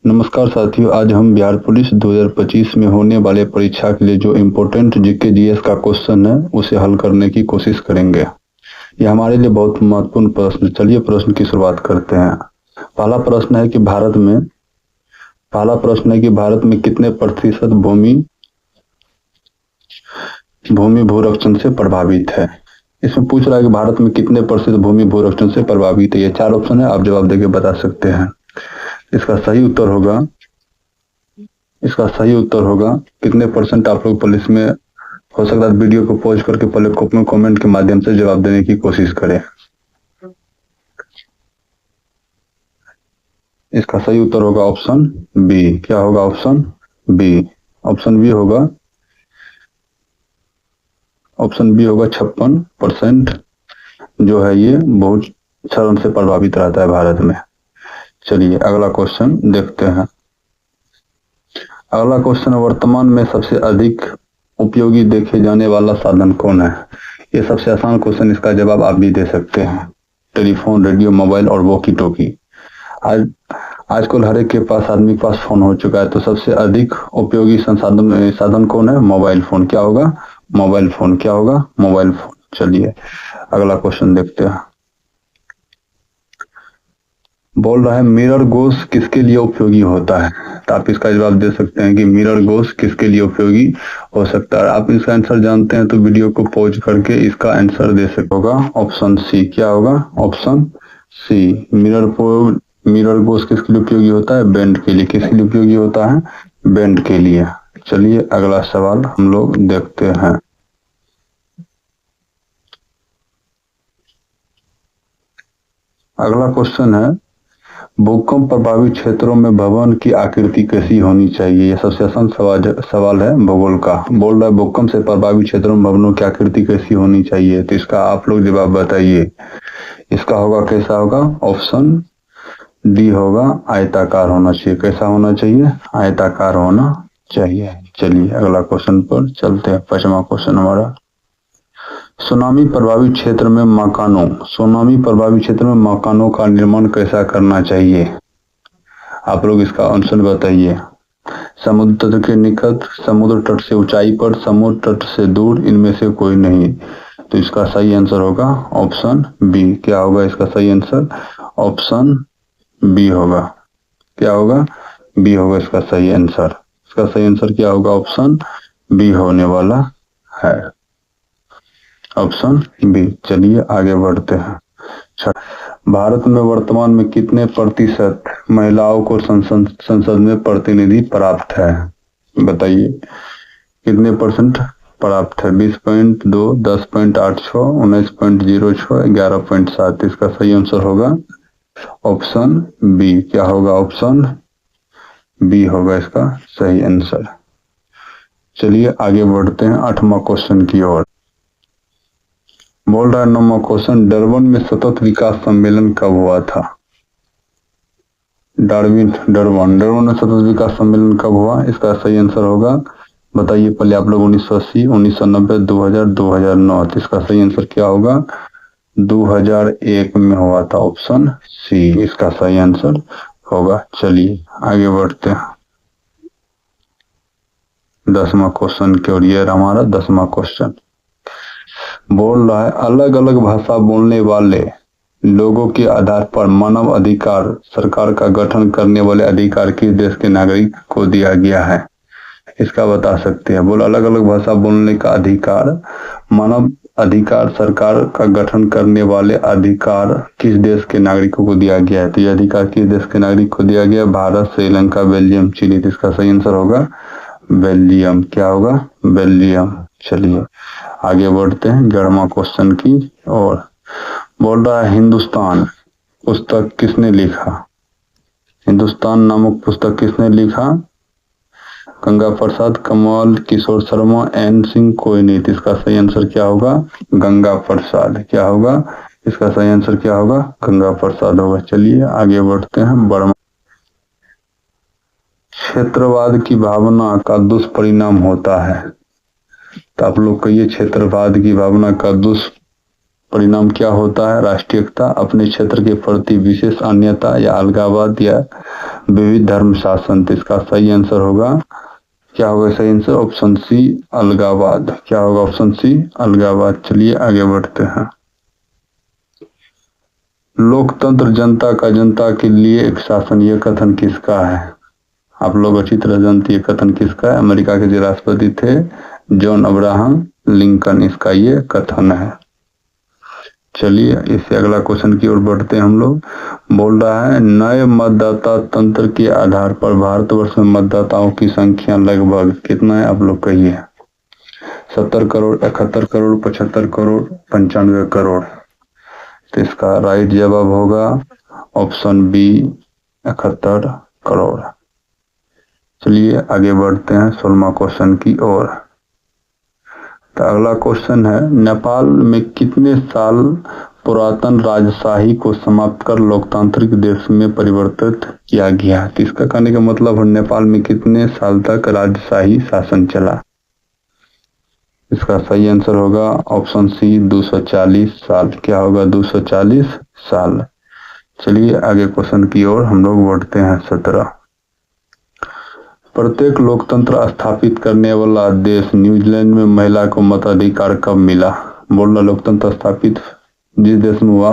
नमस्कार साथियों, आज हम बिहार पुलिस 2025 में होने वाले परीक्षा के लिए जो इम्पोर्टेंट जीके जीएस का क्वेश्चन है उसे हल करने की कोशिश करेंगे। यह हमारे लिए बहुत महत्वपूर्ण प्रश्न है। चलिए प्रश्न की शुरुआत करते हैं। पहला प्रश्न है कि भारत में कितने प्रतिशत भूमि भूरक्षण से प्रभावित है। इसमें पूछ रहा है कि भारत में कितने प्रतिशत भूमि भूरक्षण से प्रभावित है। ये 4 ऑप्शन है, आप जवाब देके बता सकते हैं। इसका सही उत्तर होगा कितने परसेंट। आप लोग पुलिस में हो सकता है वीडियो को पॉज करके पहले कमेंट के माध्यम से जवाब देने की कोशिश करें। इसका सही उत्तर होगा ऑप्शन बी। क्या होगा ऑप्शन बी? ऑप्शन बी होगा 56% जो है ये बहुत क्षरण से प्रभावित रहता है भारत में। चलिए अगला क्वेश्चन देखते हैं। अगला क्वेश्चन, वर्तमान में सबसे अधिक उपयोगी देखे जाने वाला साधन कौन है। ये सबसे आसान क्वेश्चन, इसका जवाब आप भी दे सकते हैं। टेलीफोन, रेडियो, मोबाइल और वॉकी टॉकी। आजकल हर एक के पास, आदमी के पास फोन हो चुका है, तो सबसे अधिक उपयोगी साधन कौन है? Mobile phone. क्या होगा? Mobile phone. क्या होगा? Mobile phone. चलिए अगला क्वेश्चन देखते हैं। बोल रहा है मिरर गॉस किसके लिए उपयोगी होता है। तो आप इसका जवाब दे सकते हैं कि मिरर गॉस किसके लिए उपयोगी हो सकता है। आप इसका आंसर जानते हैं तो वीडियो को पॉज करके इसका आंसर दे सकते होगा ऑप्शन सी। क्या होगा? ऑप्शन सी। मिरर गॉस किसके लिए उपयोगी होता है? बैंड के लिए। किसके लिए उपयोगी होता है? बैंड के लिए। चलिए अगला सवाल हम लोग देखते हैं। अगला क्वेश्चन है, भूकंप प्रभावित क्षेत्रों में भवन की आकृति कैसी होनी चाहिए। यह सबसे आसान सवाल है भूगोल का। बोल रहा है भूकंप से प्रभावित क्षेत्रों में भवनों की आकृति कैसी होनी चाहिए। तो इसका आप लोग जवाब बताइए। इसका होगा, कैसा होगा? ऑप्शन डी होगा, आयताकार होना चाहिए। कैसा होना चाहिए? आयताकार होना चाहिए। चलिए अगला क्वेश्चन पर चलते हैं। 5वां क्वेश्चन हमारा, सुनामी प्रभावित क्षेत्र में मकानों का निर्माण कैसा करना चाहिए। आप लोग इसका आंसर बताइए। समुद्र तट के निकट, समुद्र तट से ऊंचाई पर, समुद्र तट से दूर, इनमें से कोई नहीं। तो इसका सही आंसर होगा ऑप्शन बी। क्या होगा इसका सही आंसर? ऑप्शन बी होगा। क्या होगा? बी होगा इसका सही आंसर। इसका सही आंसर क्या होगा? ऑप्शन बी होने वाला है, ऑप्शन बी। चलिए आगे बढ़ते हैं। भारत में वर्तमान में कितने प्रतिशत महिलाओं को संसद में प्रतिनिधि प्राप्त है। बताइए कितने परसेंट प्राप्त है? 20.2, 10.86, 19.06, 11.7। इसका सही आंसर होगा ऑप्शन बी। क्या होगा? ऑप्शन बी होगा इसका सही आंसर। चलिए आगे बढ़ते हैं 8वां क्वेश्चन की ओर। बोल रहा है 9वां क्वेश्चन, डरबन में सतत विकास सम्मेलन कब हुआ था। डरबन में सतत विकास सम्मेलन कब हुआ? इसका सही आंसर होगा, बताइए पहले आप लोग। 1980, 1990, 2000, 2009। इसका सही आंसर क्या होगा? 2001 में हुआ था, ऑप्शन सी इसका सही आंसर होगा। चलिए आगे बढ़ते हैं 10वां क्वेश्चन की ओर। ये हमारा 10वां क्वेश्चन बोल रहा है, अलग अलग भाषा बोलने वाले लोगों के आधार पर मानव अधिकार सरकार का गठन करने वाले अधिकार किस देश के नागरिक को दिया गया है। इसका बता सकते हैं। बोल, अलग अलग भाषा बोलने का अधिकार, मानव अधिकार सरकार का गठन करने वाले अधिकार किस देश के नागरिकों को दिया गया है। तो यह अधिकार किस देश के नागरिक को दिया गया? Bharat, Sri Lanka, Belgium, Chile. तो इसका सही आंसर होगा बेल्जियम। क्या होगा? बेल्जियम। चलिए आगे बढ़ते हैं 11वां क्वेश्चन की ओर। बोल रहा है, हिंदुस्तान पुस्तक किसने लिखा। हिंदुस्तान नामक पुस्तक किसने लिखा? गंगा प्रसाद, कमल किशोर शर्मा, एन सिंह, कोई नहीं। इसका सही आंसर क्या होगा? गंगा प्रसाद। क्या होगा? इसका सही आंसर क्या होगा? गंगा प्रसाद होगा। चलिए आगे बढ़ते हैं। बर्मा, क्षेत्रवाद की भावना का दुष्परिणाम होता है। तो आप लोग कहिए, क्षेत्रवाद की भावना का दुष्परिणाम क्या होता है? राष्ट्रीयता, अपने क्षेत्र के प्रति विशेष अन्यता, या अलगाववाद, या विविध धर्म शासन। तो इसका सही आंसर होगा, क्या होगा सही आंसर? ऑप्शन सी अलगावाद। क्या होगा? ऑप्शन सी अलगावाद। चलिए आगे बढ़ते हैं। लोकतंत्र जनता का जनता के लिए एक शासन, यह कथन किसका है? आप लोग अच्छी तरह जानते हैं कथन किसका है। अमेरिका के जो राष्ट्रपति थे जॉन अब्राहम लिंकन, इसका ये कथन है। चलिए इससे अगला क्वेश्चन की ओर बढ़ते हैं हम लोग। बोल रहा है नए मतदाता तंत्र के आधार पर भारतवर्ष में मतदाताओं की संख्या लगभग कितना है? आप लोग कहिए। 70 करोड़, 71 करोड़, 75 करोड़, 95 करोड़। तो इसका राइट जवाब होगा ऑप्शन बी 71 करोड़। चलिए आगे बढ़ते हैं 16वां क्वेश्चन की ओर। तो अगला क्वेश्चन है नेपाल में कितने साल पुरातन राजशाही को समाप्त कर लोकतांत्रिक देश में परिवर्तित किया गया? तो इसका कहने का मतलब है नेपाल में कितने साल तक राजशाही शासन चला? इसका सही आंसर होगा ऑप्शन सी 240 साल। क्या होगा? 240 साल। चलिए आगे क्वेश्चन की ओर हम लोग बढ़ते हैं 17। प्रत्येक लोकतंत्र स्थापित करने वाला देश न्यूजीलैंड में महिला को मताधिकार कब मिला? बोल रहा लोकतंत्र स्थापित जिस देश में हुआ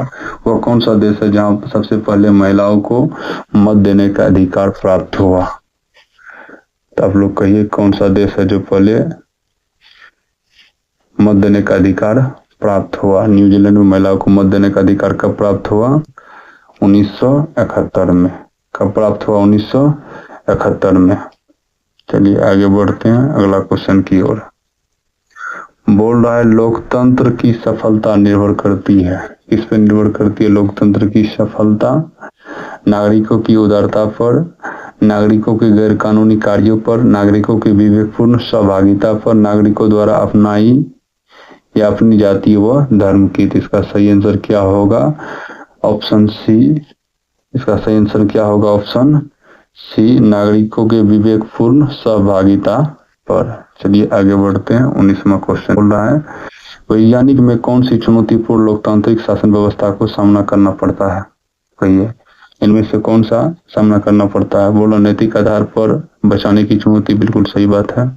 वह कौन सा देश है जहां सबसे पहले महिलाओं को मत देने का अधिकार प्राप्त हुआ? तो आप लोग कहिए कौन सा देश है जो पहले मत देने का अधिकार प्राप्त हुआ? न्यूजीलैंड में महिलाओं को मत देने का अधिकार कब प्राप्त हुआ? 1971 में। कब प्राप्त हुआ? 1971 में। चलिए आगे बढ़ते हैं अगला क्वेश्चन की ओर। बोल रहा है लोकतंत्र की सफलता निर्भर करती है, किस पर निर्भर करती है लोकतंत्र की सफलता? नागरिकों की उदारता पर, नागरिकों के गैर कानूनी कार्यों पर, नागरिकों की विवेकपूर्ण सहभागिता पर, नागरिकों द्वारा अपनाई या अपनी जाति व धर्म की। इसका सही आंसर क्या होगा? Option C. इसका सही आंसर क्या होगा? ऑप्शन सी नागरिकों के विवेकपूर्ण सहभागिता पर। चलिए आगे बढ़ते हैं 19वां क्वेश्चन बोल रहा है वैज्ञानिक में कौन सी चुनौतीपूर्ण लोकतांत्रिक शासन व्यवस्था को सामना करना पड़ता है? कहिए इनमें से कौन सा सामना करना पड़ता है? बोलो नैतिक आधार पर बचाने की चुनौती, बिल्कुल सही बात है।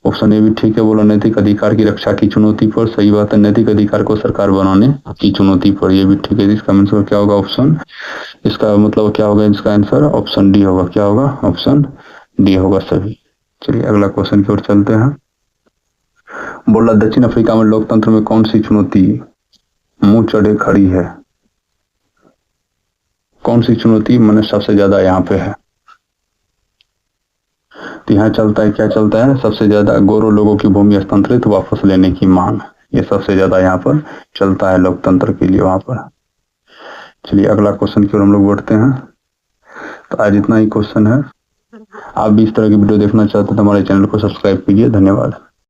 ऑप्शन ए भी ठीक है। बोलो नैतिक अधिकार की रक्षा की चुनौती पर, सही बात है। नैतिक अधिकार को सरकार बनाने की चुनौती पर, ये भी ठीक है। इसका आंसर क्या होगा? ऑप्शन, इसका मतलब क्या होगा? इसका आंसर ऑप्शन डी होगा। क्या होगा? ऑप्शन डी होगा सभी। चलिए अगला क्वेश्चन की ओर चलते हैं। बोला दक्षिण अफ्रीका में लोकतंत्र में कौन सी चुनौती मुंह चढ़े खड़ी है? कौन सी चुनौती मैंने सबसे ज्यादा यहाँ पे है? तो यहाँ चलता है, क्या चलता है सबसे ज्यादा? गोरो लोगों की भूमि हस्तांतरित वापस लेने की मांग, ये सबसे ज्यादा यहाँ पर चलता है लोकतंत्र के लिए वहां पर। चलिए अगला क्वेश्चन की ओर हम लोग बढ़ते हैं। तो आज इतना ही क्वेश्चन है। आप भी इस तरह की वीडियो देखना चाहते हैं तो हमारे चैनल को सब्सक्राइब कीजिए। धन्यवाद।